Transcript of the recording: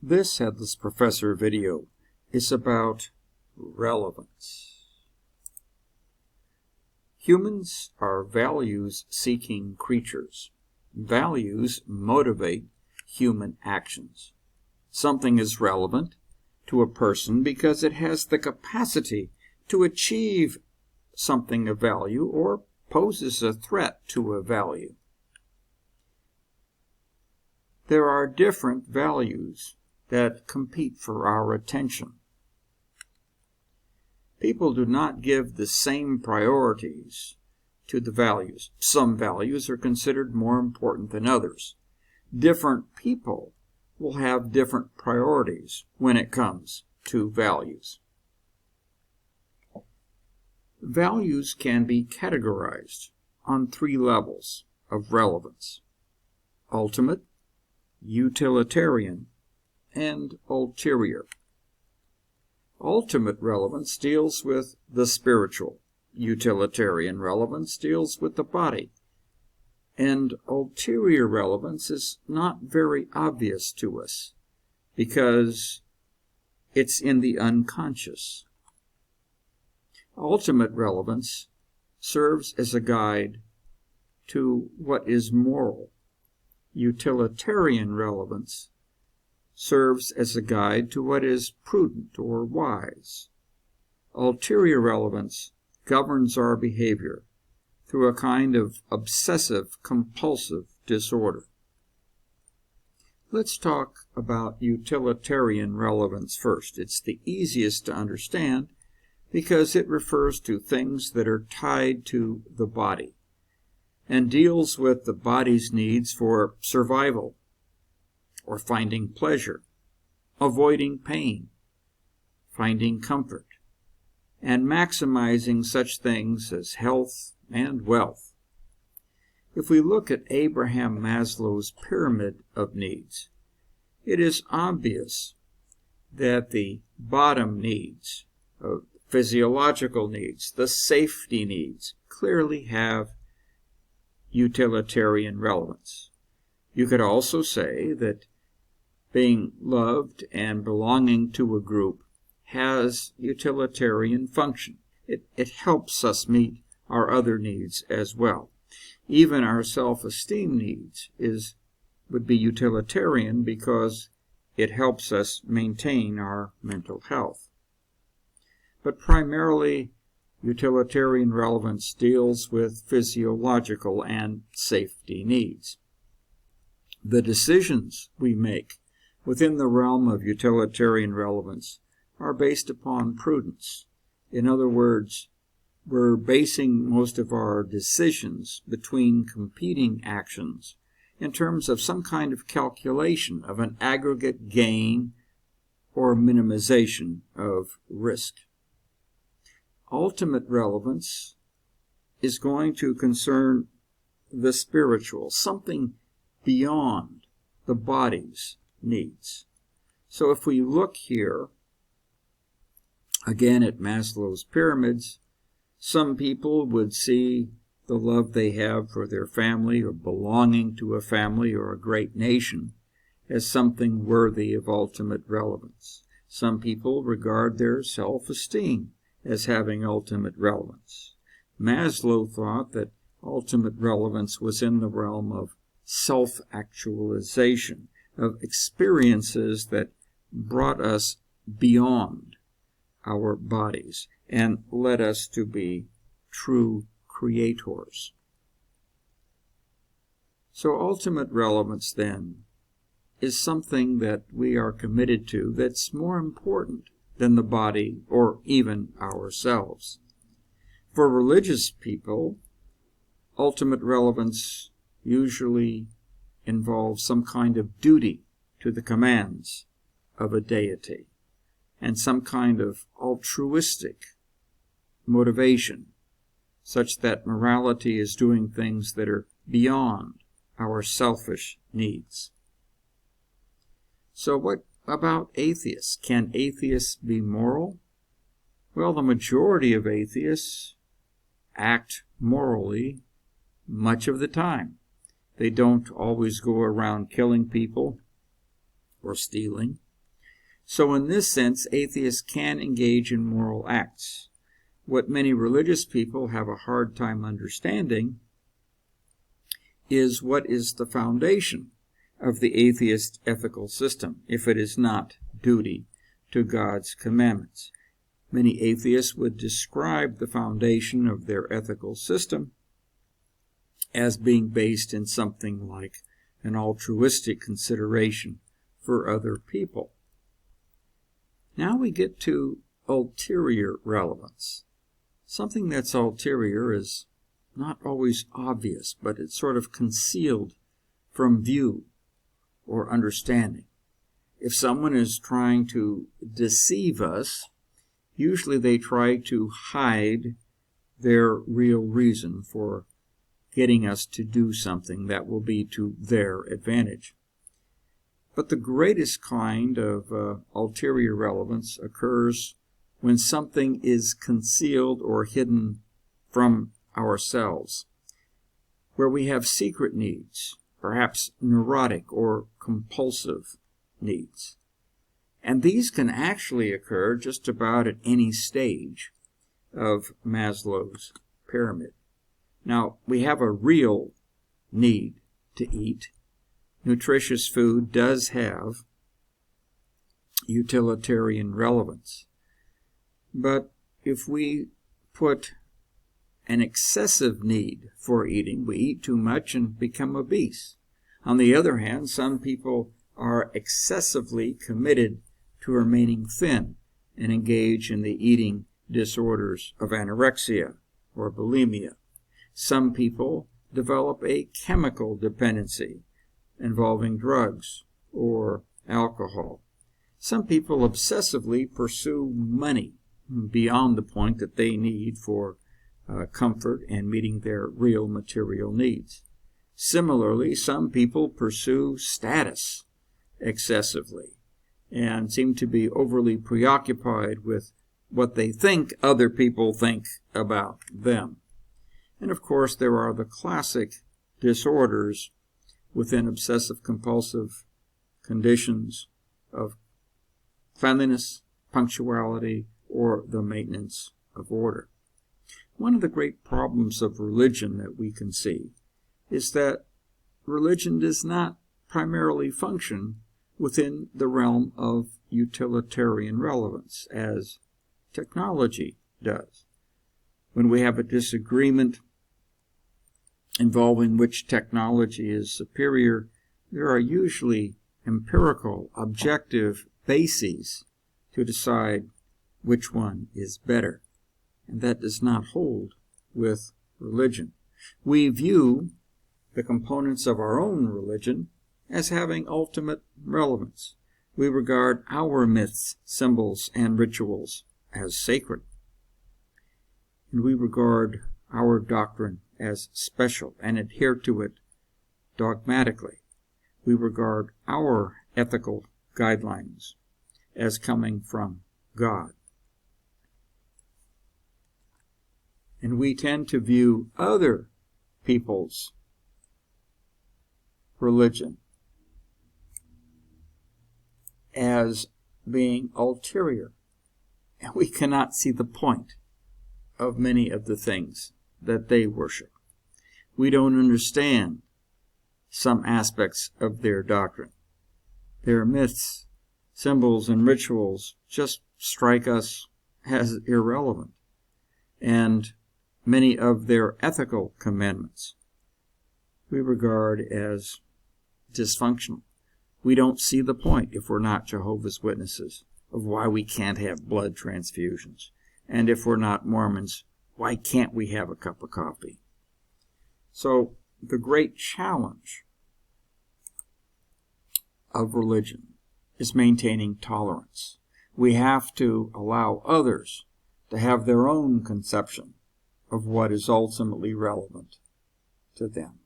This Headless Professor video is about relevance. Humans are values-seeking creatures. Values motivate human actions. Something is relevant to a person because it has the capacity to achieve something of value or poses a threat to a value. There are different values that compete for our attention. People do not give the same priorities to the values. Some values are considered more important than others. Different people will have different priorities when it comes to values. Values can be categorized on 3 levels of relevance: ultimate, utilitarian, and ulterior. Ultimate relevance deals with the spiritual. Utilitarian relevance deals with the body. And ulterior relevance is not very obvious to us because it's in the unconscious. Ultimate relevance serves as a guide to what is moral. Utilitarian relevance serves as a guide to what is prudent or wise. Ulterior relevance governs our behavior through a kind of obsessive-compulsive disorder. Let's talk about utilitarian relevance first. It's the easiest to understand because it refers to things that are tied to the body and deals with the body's needs for survival, or finding pleasure, avoiding pain, finding comfort, and maximizing such things as health and wealth. If we look at Abraham Maslow's pyramid of needs, it is obvious that the bottom needs, physiological needs, the safety needs, clearly have utilitarian relevance. You could also say that being loved and belonging to a group has utilitarian function. It helps us meet our other needs as well. Even our self-esteem needs would be utilitarian because it helps us maintain our mental health. But primarily, utilitarian relevance deals with physiological and safety needs. The decisions we make within the realm of utilitarian relevance are based upon prudence. In other words, we're basing most of our decisions between competing actions in terms of some kind of calculation of an aggregate gain or minimization of risk. Ultimate relevance is going to concern the spiritual, something beyond the body's needs. So if we look here again at Maslow's pyramids, some people would see the love they have for their family or belonging to a family or a great nation as something worthy of ultimate relevance. Some people regard their self-esteem as having ultimate relevance. Maslow thought that ultimate relevance was in the realm of self-actualization, of experiences that brought us beyond our bodies and led us to be true creators. So ultimate relevance, then, is something that we are committed to that's more important than the body or even ourselves. For religious people, ultimate relevance usually involves some kind of duty to the commands of a deity and some kind of altruistic motivation, such that morality is doing things that are beyond our selfish needs. So what about atheists? Can atheists be moral? Well, the majority of atheists act morally much of the time. They don't always go around killing people or stealing. So in this sense, atheists can engage in moral acts. What many religious people have a hard time understanding is what is the foundation of the atheist ethical system, if it is not duty to God's commandments. Many atheists would describe the foundation of their ethical system as being based in something like an altruistic consideration for other people. Now we get to ulterior relevance. Something that's ulterior is not always obvious, but it's sort of concealed from view or understanding. If someone is trying to deceive us, usually they try to hide their real reason for getting us to do something that will be to their advantage. But the greatest kind of ulterior relevance occurs when something is concealed or hidden from ourselves, where we have secret needs, perhaps neurotic or compulsive needs. And these can actually occur just about at any stage of Maslow's pyramid. Now, we have a real need to eat. Nutritious food does have utilitarian relevance. But if we put an excessive need for eating, we eat too much and become obese. On the other hand, some people are excessively committed to remaining thin and engage in the eating disorders of anorexia or bulimia. Some people develop a chemical dependency involving drugs or alcohol. Some people obsessively pursue money beyond the point that they need for comfort and meeting their real material needs. Similarly, some people pursue status excessively and seem to be overly preoccupied with what they think other people think about them. And of course, there are the classic disorders within obsessive-compulsive conditions of cleanliness, punctuality, or the maintenance of order. One of the great problems of religion that we can see is that religion does not primarily function within the realm of utilitarian relevance, as technology does. When we have a disagreement involving which technology is superior, there are usually empirical, objective bases to decide which one is better. And that does not hold with religion. We view the components of our own religion as having ultimate relevance. We regard our myths, symbols, and rituals as sacred. And we regard our doctrine as special and adhere to it dogmatically. We regard our ethical guidelines as coming from God. And we tend to view other people's religion as being ulterior. And we cannot see the point of many of the things that they worship. We don't understand some aspects of their doctrine. Their myths, symbols, and rituals just strike us as irrelevant. And many of their ethical commandments we regard as dysfunctional. We don't see the point, if we're not Jehovah's Witnesses, of why we can't have blood transfusions. And if we're not Mormons, why can't we have a cup of coffee? So the great challenge of religion is maintaining tolerance. We have to allow others to have their own conception of what is ultimately relevant to them.